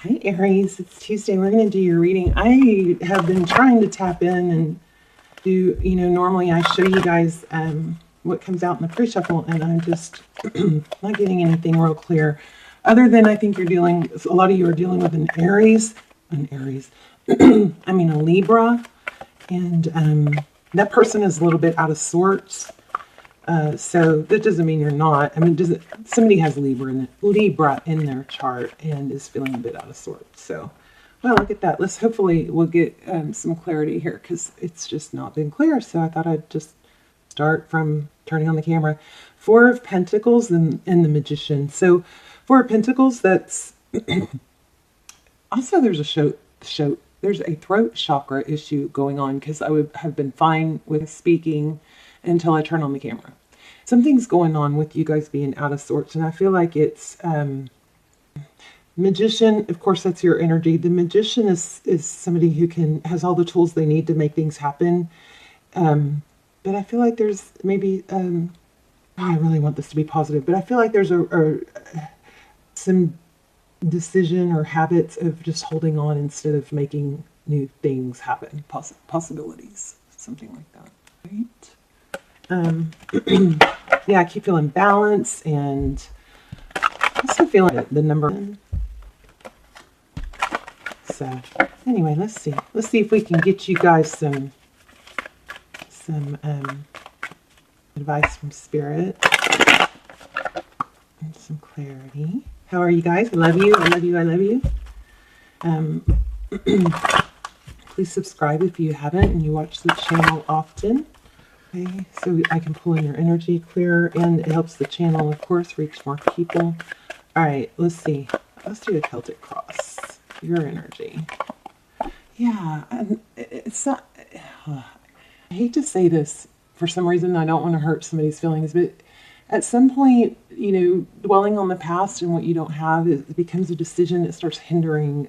Hi Aries, it's Tuesday. We're going to do your reading. I have been trying to tap in and do, normally I show you guys what comes out in the pre-shuffle, and I'm just not getting anything real clear. Other than I think a lot of you are dealing with an Aries, I mean a Libra, and that person is a little bit out of sorts. So that doesn't mean you're not. I mean, somebody has Libra in their chart and is feeling a bit out of sorts. So, well, look at that. Hopefully we'll get some clarity here, because it's just not been clear. So I thought I'd just start from turning on the camera. Four of Pentacles and the Magician. So Four of Pentacles, that's also there's there's a throat chakra issue going on, because I would have been fine with speaking until I turn on the camera. Something's going on with you guys being out of sorts, and I feel like it's Magician. Of course, that's your energy. The Magician is somebody who has all the tools they need to make things happen. But I feel like there's maybe I really want this to be positive, but I feel like there's some decision or habits of just holding on instead of making new things happen, possibilities, something like that, right? Yeah, I keep feeling balance, and also feeling the number one. So anyway, let's see if we can get you guys some advice from Spirit and some clarity. How are you guys? I love you. I love you. I love you. Please subscribe if you haven't and you watch the channel often. Okay, so I can pull in your energy clearer, and it helps the channel, of course, reach more people. All right, let's see. Let's do a Celtic cross. Your energy. Yeah, and it's not... I hate to say this. For some reason, I don't want to hurt somebody's feelings, but at some point, dwelling on the past and what you don't have, it becomes a decision that starts hindering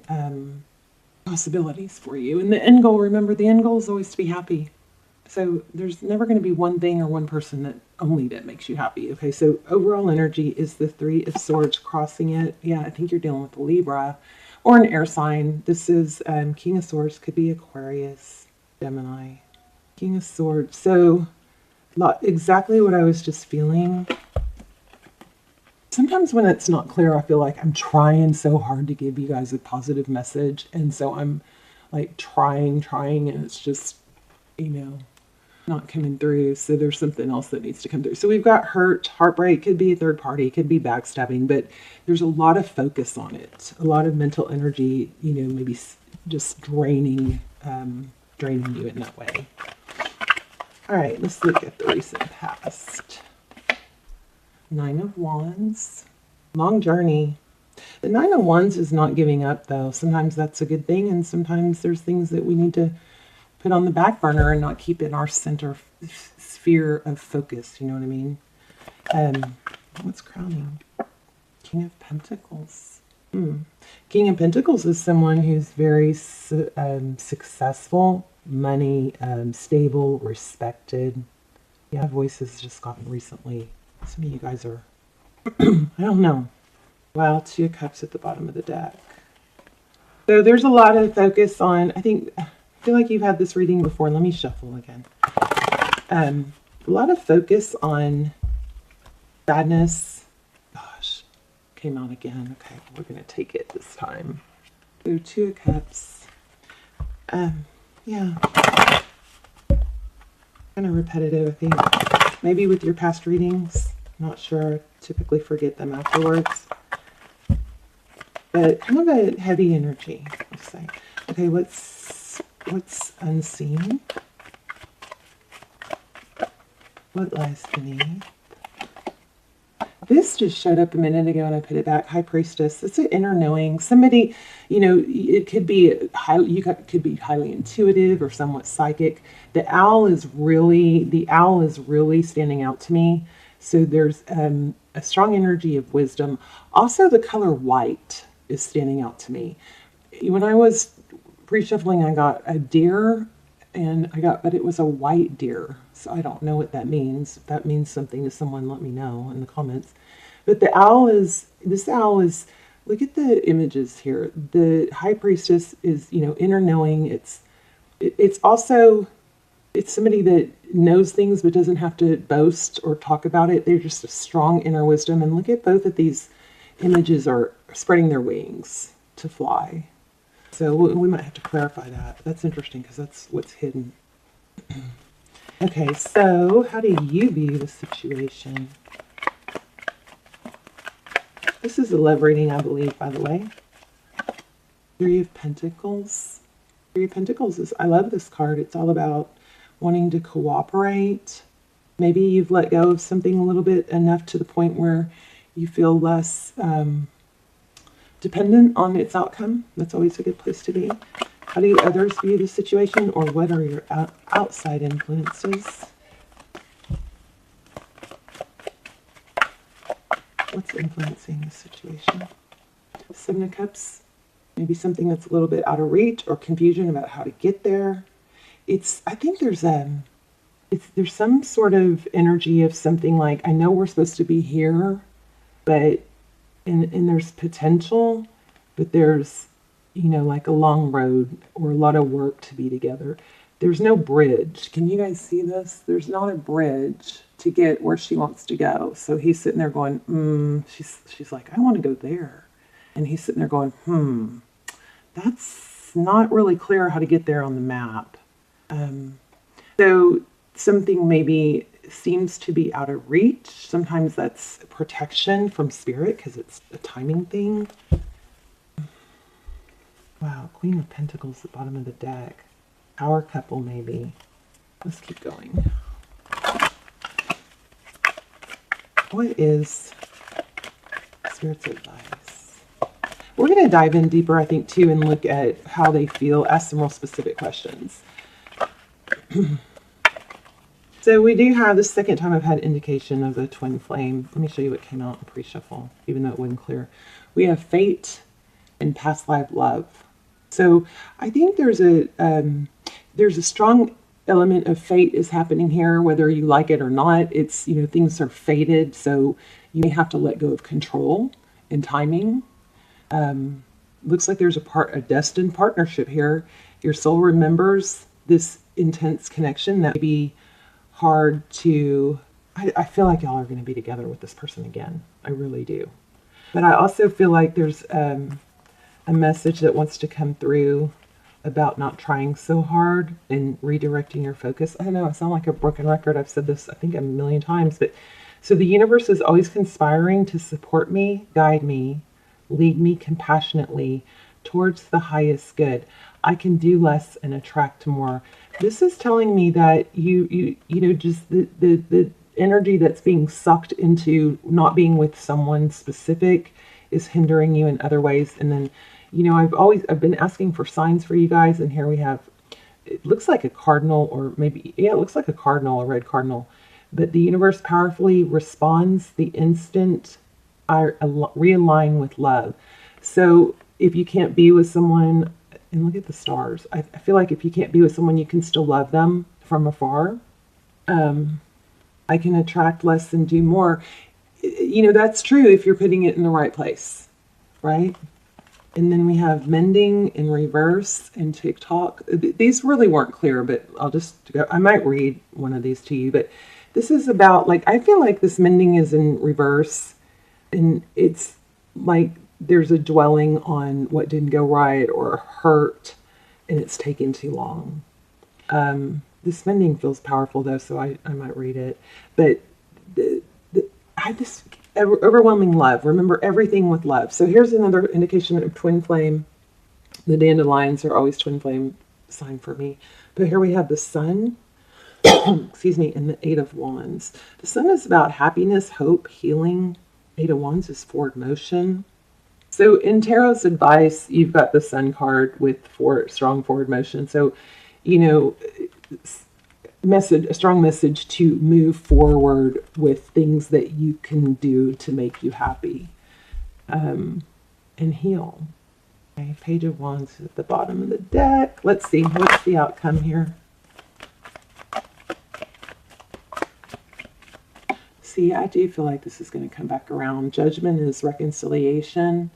possibilities for you. And the end goal, remember, the end goal is always to be happy. So there's never going to be one thing or one person that makes you happy. Okay, so overall energy is the Three of Swords crossing it. Yeah, I think you're dealing with a Libra or an air sign. This is King of Swords, could be Aquarius, Gemini. King of Swords. So exactly what I was just feeling. Sometimes when it's not clear, I feel like I'm trying so hard to give you guys a positive message. And so I'm like trying, and it's just, not coming through. So there's something else that needs to come through. So we've got hurt, heartbreak, could be a third party, could be backstabbing, but there's a lot of focus on it. A lot of mental energy, maybe just draining you in that way. All right, let's look at the recent past. Nine of Wands, long journey. The Nine of Wands is not giving up, though. Sometimes that's a good thing, and sometimes there's things that we need to put on the back burner and not keep in our center sphere of focus. You know what I mean? What's crowning? King of Pentacles. King of Pentacles is someone who's very successful, money, stable, respected. Yeah, voice has just gotten recently. Some of you guys are, I don't know. Wow, Two of Cups at the bottom of the deck. So there's a lot of focus on, I feel like you've had this reading before. Let me shuffle again. A lot of focus on sadness. Gosh, came out again. Okay, we're going to take it this time. So Two of Cups. Yeah. Kind of repetitive, I think. Maybe with your past readings. Not sure. Typically forget them afterwards. But kind of a heavy energy, let's say. Okay, what's unseen? What lies beneath? This just showed up a minute ago and I put it back. High Priestess. It's an inner knowing. Somebody, it could be could be highly intuitive or somewhat psychic. The owl is really standing out to me. So there's a strong energy of wisdom. Also, the color white is standing out to me. When I was pre-shuffling, I got a deer, but it was a white deer. So I don't know what that means. If that means something to someone, let me know in the comments. But this owl is Look at the images here. The High Priestess is, inner knowing. It's also, it's somebody that knows things but doesn't have to boast or talk about it. They're just a strong inner wisdom. And look at both of these images are spreading their wings to fly. So we might have to clarify that. That's interesting because that's what's hidden. Okay, so how do you view the situation? This is a love reading, I believe, by the way. Three of Pentacles. Three of Pentacles is, I love this card. It's all about wanting to cooperate. Maybe you've let go of something a little bit enough to the point where you feel less dependent on its outcome. That's always a good place to be. How do others view the situation, or what are your outside influences? What's influencing the situation? Seven of Cups. Maybe something that's a little bit out of reach or confusion about how to get there. I think there's some sort of energy of something like, I know we're supposed to be here, but and there's potential, but there's, like a long road or a lot of work to be together. There's no bridge. Can you guys see this? There's not a bridge to get where she wants to go. So he's sitting there going, she's like, I want to go there. And he's sitting there going, that's not really clear how to get there on the map. So something maybe seems to be out of reach. Sometimes that's protection from spirit because it's a timing thing. Wow, Queen of Pentacles at the bottom of the deck. Power couple, maybe. Let's keep going. What is Spirit's advice? We're going to dive in deeper, I think, too, and look at how they feel. Ask some real specific questions. So we do have the second time I've had indication of a twin flame. Let me show you what came out in pre-shuffle, even though it wasn't clear. We have fate and past life love. So I think there's a strong element of fate is happening here, whether you like it or not. It's, things are fated, so you may have to let go of control and timing. Looks like there's a destined partnership here. Your soul remembers this intense connection that may be hard to, I feel like y'all are going to be together with this person again. I really do. But I also feel like there's a message that wants to come through about not trying so hard and redirecting your focus. I don't know, I sound like a broken record. I've said this, I think, a million times. But so the universe is always conspiring to support me, guide me, lead me compassionately towards the highest good. I can do less and attract more. This is telling me that just the energy that's being sucked into not being with someone specific is hindering you in other ways. And then, I've been asking for signs for you guys, and here we have, it looks like a cardinal, or maybe, yeah, it looks like a cardinal, a red cardinal. But the universe powerfully responds the instant I realign with love. So if you can't be with someone, and look at the stars, I feel like if you can't be with someone, you can still love them from afar. I can attract less and do more. That's true if you're putting it in the right place, right? And then we have mending in reverse and TikTok. These really weren't clear, but I'll just go. I might read one of these to you, but this is about, I feel like this mending is in reverse, and it's like there's a dwelling on what didn't go right or hurt, and it's taken too long. This mending feels powerful, though, so I might read it. But I have this overwhelming love. Remember everything with love. So here's another indication of twin flame. The dandelions are always twin flame sign for me. But here we have the sun, excuse me, and the Eight of Wands. The sun is about happiness, hope, healing. Eight of Wands is forward motion. So in Tarot's advice, you've got the sun card with strong forward motion. So, a strong message to move forward with things that you can do to make you happy, and heal. Okay, Page of Wands is at the bottom of the deck. Let's see, what's the outcome here? See, I do feel like this is going to come back around. Judgment is reconciliation.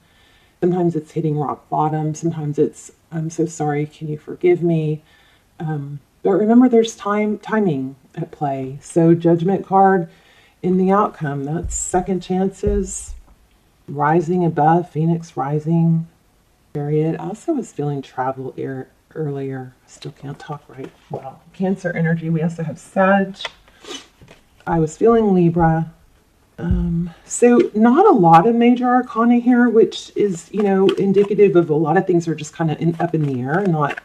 Sometimes it's hitting rock bottom. Sometimes it's, I'm so sorry, can you forgive me? But remember, there's timing at play. So Judgment card in the outcome, that's second chances, rising above, Phoenix rising, Chariot. I also was feeling travel earlier. I still can't talk right well. Cancer energy. We also have Sag. I was feeling Libra. So not a lot of major arcana here, which is, you know, indicative of a lot of things are just kind of up in the air, not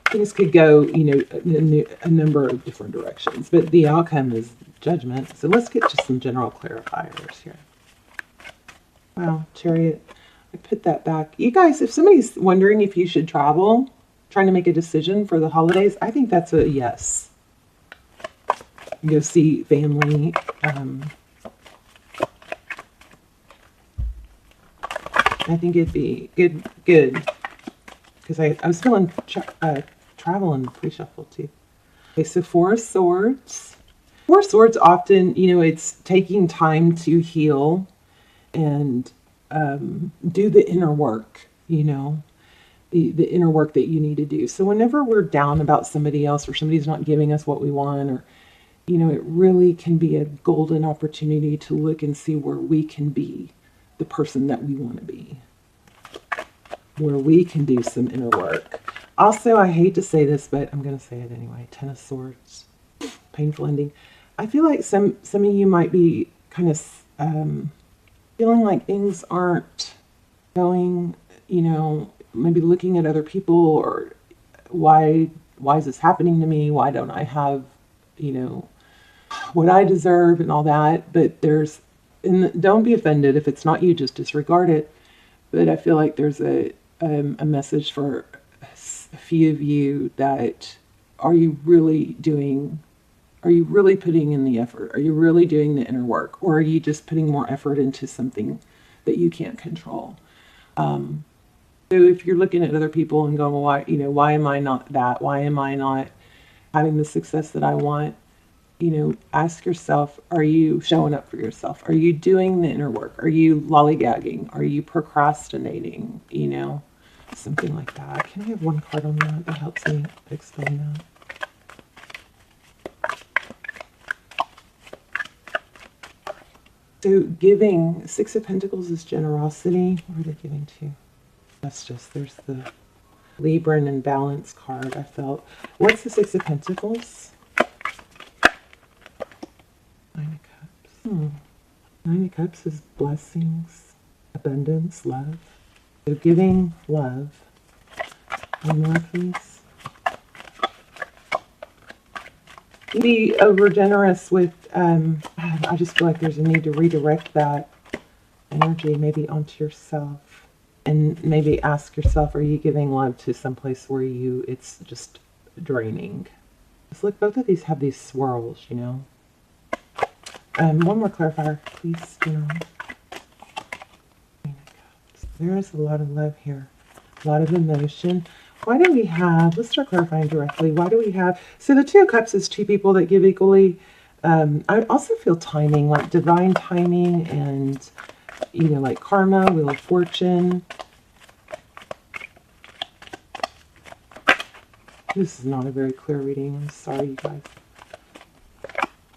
things could go, you know, in a number of different directions, but the outcome is Judgment. So let's get to some general clarifiers here. Wow, Chariot. I put that back. You guys, if somebody's wondering if you should travel, trying to make a decision for the holidays, I think that's a yes. Go see family. I think it'd be good because I was feeling travel and pre-shuffle too. Okay, so Four of Swords. Four of Swords often, you know, it's taking time to heal and do the inner work, you know, the inner work that you need to do. So whenever we're down about somebody else or somebody's not giving us what we want, or, you know, it really can be a golden opportunity to look and see where we can be the person that we want to be, where we can do some inner work. Also, I hate to say this, but I'm going to say it anyway. Ten of Swords, painful ending. I feel like some of you might be kind of feeling like things aren't going, you know, maybe looking at other people, or why is this happening to me? Why don't I have, you know, what I deserve and all that? But there's, and don't be offended if it's not you, just disregard it. But I feel like there's a message for a few of you that are you really putting in the effort? Are you really doing the inner work? Or are you just putting more effort into something that you can't control? So if you're looking at other people and going, well, why am I not that? Why am I not having the success that I want? You know, ask yourself, are you showing up for yourself? Are you doing the inner work? Are you lollygagging? Are you procrastinating? You know, something like that. Can I have one card on that that helps me explain that? So giving, Six of Pentacles is generosity. What are they giving to? That's just, there's the Libran and Balance card, I felt. What's the Six of Pentacles? Nine of Cups. Nine of Cups is blessings, abundance, love. So giving love. One more, please. Be over generous with, I just feel like there's a need to redirect that energy maybe onto yourself. And maybe ask yourself, are you giving love to someplace where it's just draining? Just look, both of these have these swirls, you know. One more clarifier, please, General. There is a lot of love here, a lot of emotion. Why do we have, let's start clarifying directly. Why do we have, so the Two of Cups is two people that give equally. I also feel timing, like divine timing, and, you know, like karma, Wheel of Fortune. This is not a very clear reading. I'm sorry, you guys.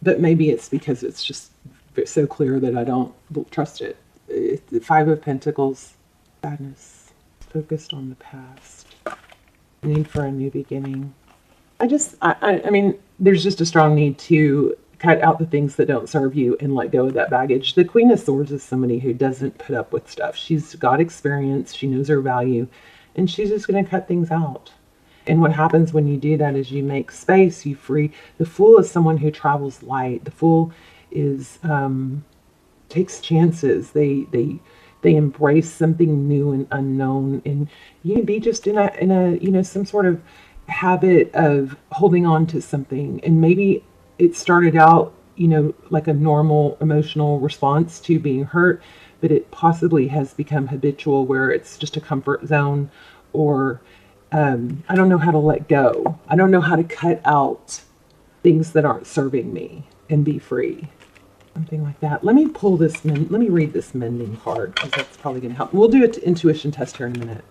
But maybe it's because it's just so clear that I don't trust it. It's the Five of Pentacles, sadness, focused on the past, need for a new beginning. I mean, there's just a strong need to cut out the things that don't serve you and let go of that baggage. The Queen of Swords is somebody who doesn't put up with stuff. She's got experience, she knows her value, and she's just going to cut things out. And what happens when you do that is you make space, you free. The Fool is someone who travels light. The Fool is takes chances. They embrace something new and unknown, and you can be just in a you know, some sort of habit of holding on to something, and maybe it started out, you know, like a normal emotional response to being hurt, but it possibly has become habitual where it's just a comfort zone, or I don't know how to let go. I don't know how to cut out things that aren't serving me and be free. Something like that. Let me pull this, let me read this mending card because that's probably going to help. We'll do an intuition test here in a minute.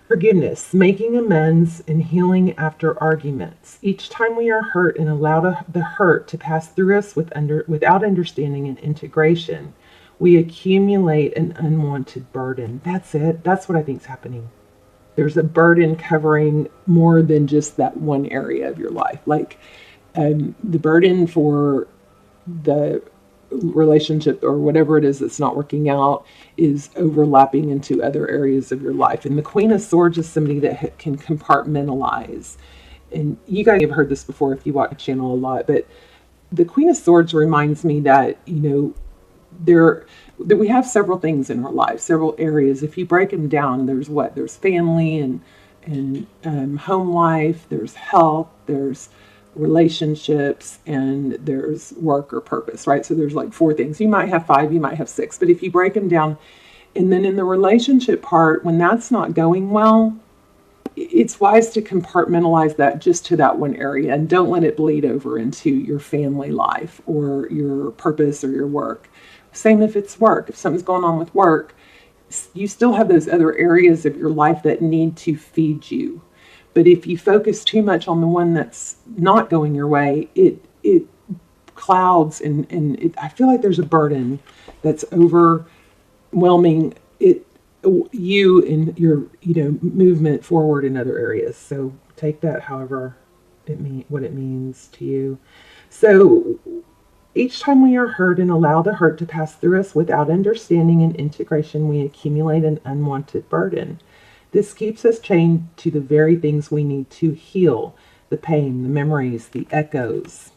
Forgiveness, making amends and healing after arguments. Each time we are hurt and allow the hurt to pass through us without understanding and integration, we accumulate an unwanted burden. That's it. That's what I think is happening. There's a burden covering more than just that one area of your life. Like the burden for the relationship or whatever it is that's not working out is overlapping into other areas of your life. And the Queen of Swords is somebody that can compartmentalize. And you guys have heard this before if you watch the channel a lot, but the Queen of Swords reminds me that, that we have several things in our lives, several areas. If you break them down, there's what? There's family and home life, there's health, there's relationships, and there's work or purpose, right? So there's like 4 things. You might have 5, you might have 6, but if you break them down, and then in the relationship part, when that's not going well, it's wise to compartmentalize that just to that one area and don't let it bleed over into your family life or your purpose or your work. Same if it's work. If something's going on with work, you still have those other areas of your life that need to feed you. But if you focus too much on the one that's not going your way, it clouds and I feel like there's a burden that's overwhelming you and your movement forward in other areas. So take that however what it means to you. So each time we are hurt and allow the hurt to pass through us without understanding and integration, we accumulate an unwanted burden. This keeps us chained to the very things we need to heal: the pain, the memories, the echoes,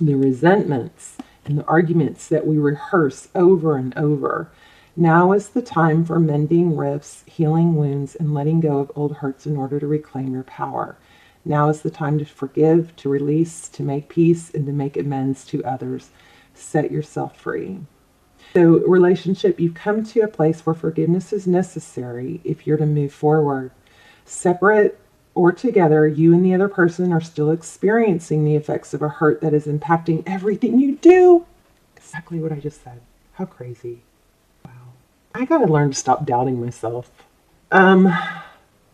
the resentments, and the arguments that we rehearse over and over. Now is the time for mending rifts, healing wounds, and letting go of old hurts in order to reclaim your power. Now is the time to forgive, to release, to make peace, and to make amends to others. Set yourself free. So, relationship, you've come to a place where forgiveness is necessary if you're to move forward. Separate or together, you and the other person are still experiencing the effects of a hurt that is impacting everything you do. Exactly what I just said. How crazy. Wow. I gotta learn to stop doubting myself.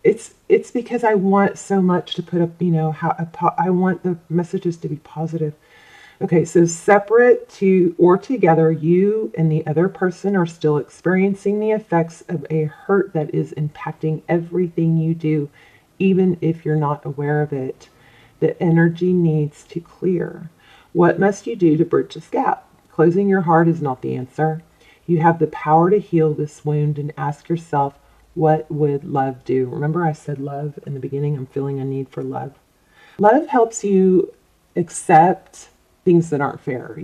It's because I want so much to put up, I want the messages to be positive. Okay, so separate or together, you and the other person are still experiencing the effects of a hurt that is impacting everything you do, even if you're not aware of it. The energy needs to clear. What must you do to bridge this gap? Closing your heart is not the answer. You have the power to heal this wound and ask yourself, what would love do? Remember I said love in the beginning? I'm feeling a need for love. Love helps you accept things that aren't fair,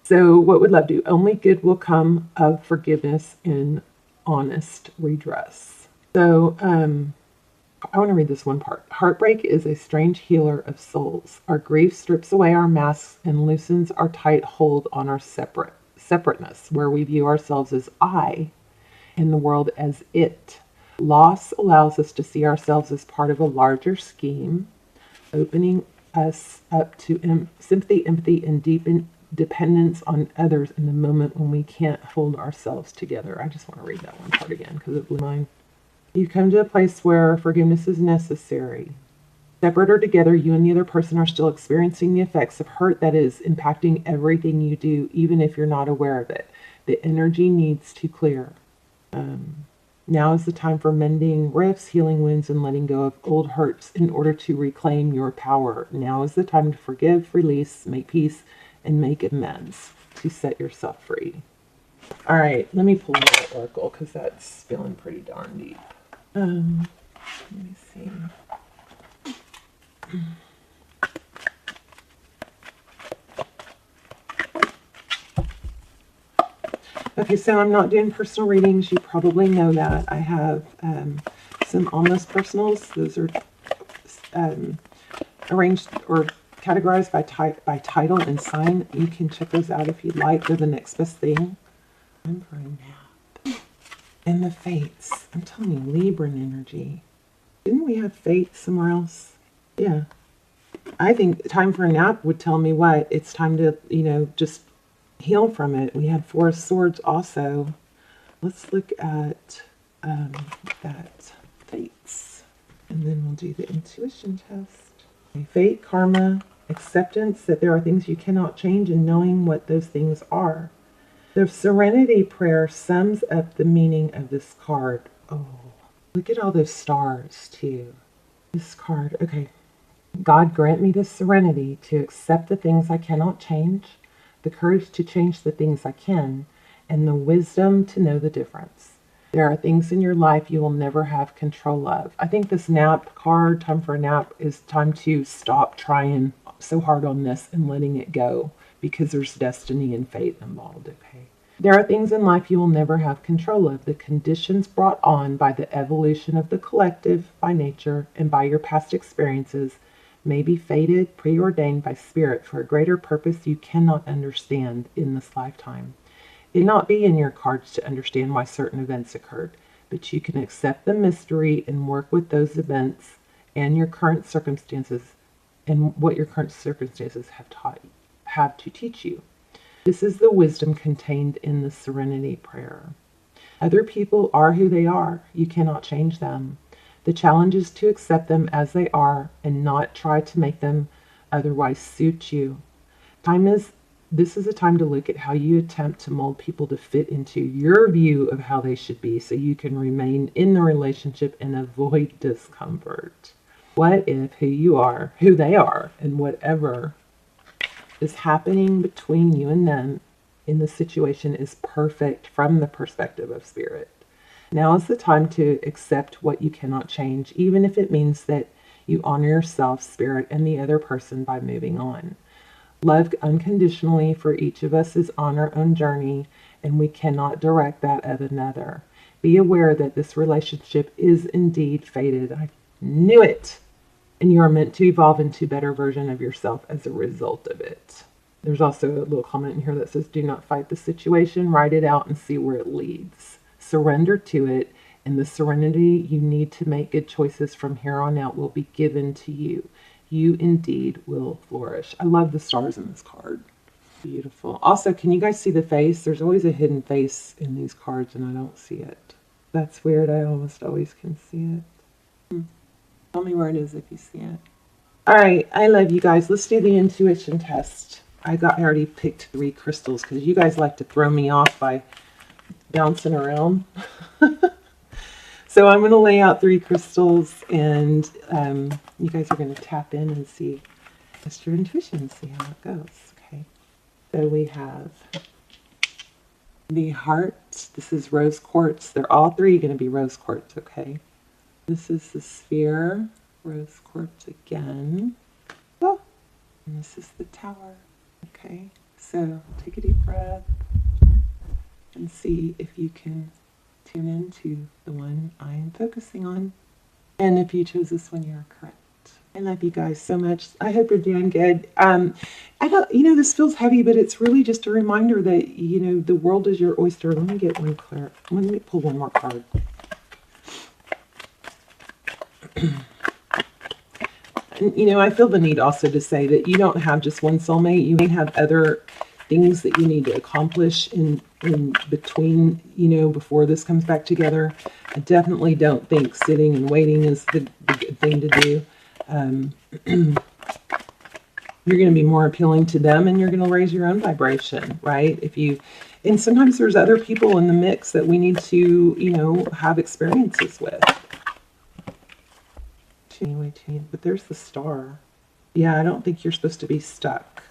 So what would love do? Only good will come of forgiveness and honest redress. So I want to read this one part. Heartbreak is a strange healer of souls. Our grief strips away our masks and loosens our tight hold on our separateness, where we view ourselves as I and the world as it. Loss allows us to see ourselves as part of a larger scheme, opening us up to sympathy, empathy, and deep dependence on others in the moment when we can't hold ourselves together. I just want to read that one part again because it blew my mind. You come to a place where forgiveness is necessary. Separate or together, you and the other person are still experiencing the effects of hurt that is impacting everything you do, even if you're not aware of it. The energy needs to clear. Now is the time for mending rifts, healing wounds, and letting go of old hurts in order to reclaim your power. Now is the time to forgive, release, make peace, and make amends to set yourself free. All right, let me pull another oracle because that's feeling pretty darn deep. Let me see. Okay, so I'm not doing personal readings. You probably know that. I have some almost personals. Those are arranged or categorized by title and sign. You can check those out if you'd like. They're the next best thing. Time for a nap. And the fates. I'm telling you, Libran energy. Didn't we have fate somewhere else? Yeah. I think time for a nap would tell me what? It's time to, just heal from it. We had Four of Swords also. Let's look at that fates. And then we'll do the intuition test. Okay, fate, karma, acceptance that there are things you cannot change and knowing what those things are. The Serenity Prayer sums up the meaning of this card. Oh, look at all those stars too. This card, okay. God grant me the serenity to accept the things I cannot change, the courage to change the things I can, and the wisdom to know the difference. There are things in your life you will never have control of. I think this nap card, time for a nap, is time to stop trying so hard on this and letting it go, because there's destiny and fate involved, okay? There are things in life you will never have control of. The conditions brought on by the evolution of the collective, by nature, and by your past experiences may be fated, preordained by spirit for a greater purpose you cannot understand in this lifetime. It may not be in your cards to understand why certain events occurred, but you can accept the mystery and work with those events and your current circumstances and what your current circumstances have to teach you. This is the wisdom contained in the Serenity Prayer. Other people are who they are. You cannot change them. The challenge is to accept them as they are and not try to make them otherwise suit you. This is a time to look at how you attempt to mold people to fit into your view of how they should be so you can remain in the relationship and avoid discomfort. What if who they are, and whatever is happening between you and them in the situation is perfect from the perspective of spirit? Now is the time to accept what you cannot change, even if it means that you honor yourself, spirit, and the other person by moving on. Love unconditionally for each of us is on our own journey, and we cannot direct that of another. Be aware that this relationship is indeed fated. I knew it! And you are meant to evolve into a better version of yourself as a result of it. There's also a little comment in here that says, do not fight the situation, write it out and see where it leads. Surrender to it, and the serenity you need to make good choices from here on out will be given to you. You indeed will flourish. I love the stars in this card. Beautiful. Also, can you guys see the face? There's always a hidden face in these cards, and I don't see it. That's weird. I almost always can see it. Tell me where it is if you see it. All right, I love you guys. Let's do the intuition test. I already picked 3 crystals because you guys like to throw me off by bouncing around. So I'm going to lay out 3 crystals, and you guys are going to tap in and see just your intuition and see how it goes. Okay. So we have the heart. This is rose quartz. They're all 3 going to be rose quartz. Okay. This is the sphere, rose quartz again. Oh, and this is the tower. Okay, so take a deep breath and see if you can tune into the one I am focusing on. And if you chose this one, you're correct. I love you guys so much. I hope you're doing good. I don't, this feels heavy, but it's really just a reminder that, the world is your oyster. Let me get one clear. Let me pull one more card. And, I feel the need also to say that you don't have just one soulmate. You may have other things that you need to accomplish in between, before this comes back together. I definitely don't think sitting and waiting is the good thing to do. You're going to be more appealing to them, and you're going to raise your own vibration, right? And sometimes there's other people in the mix that we need to, have experiences with. Anyway, but there's the star. Yeah, I don't think you're supposed to be stuck.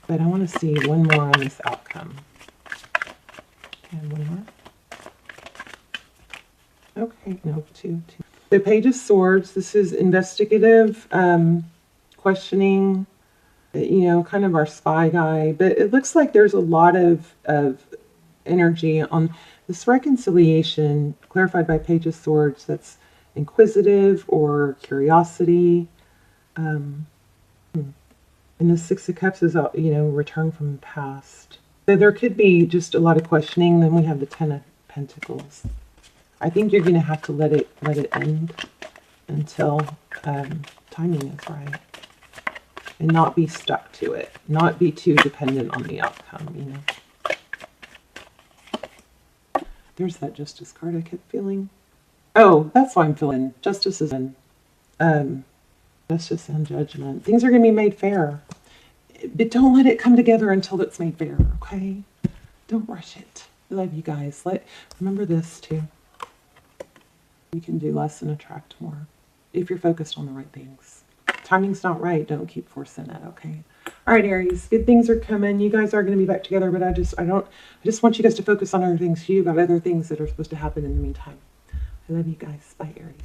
But I want to see one more on this outcome. And one more. Okay, no, two. The Page of Swords. This is investigative, questioning, kind of our spy guy. But it looks like there's a lot of energy on this reconciliation, clarified by Page of Swords, that's inquisitive or curiosity. And the Six of Cups is, return from the past. So there could be just a lot of questioning. Then we have the Ten of Pentacles. I think you're going to have to let it end until timing is right. and not be stuck to it. Not be too dependent on the outcome, you know. There's that Justice card I kept feeling. Oh, that's why I'm feeling Justice is in. Justice and Judgment. Things are going to be made fair. But don't let it come together until it's made fair, okay? Don't rush it. I love you guys. Remember this, too. You can do less and attract more if you're focused on the right things. Timing's not right. Don't keep forcing it, okay? All right, Aries. Good things are coming. You guys are going to be back together, but I just want you guys to focus on other things. You got other things that are supposed to happen in the meantime. I love you guys. Bye, Aries.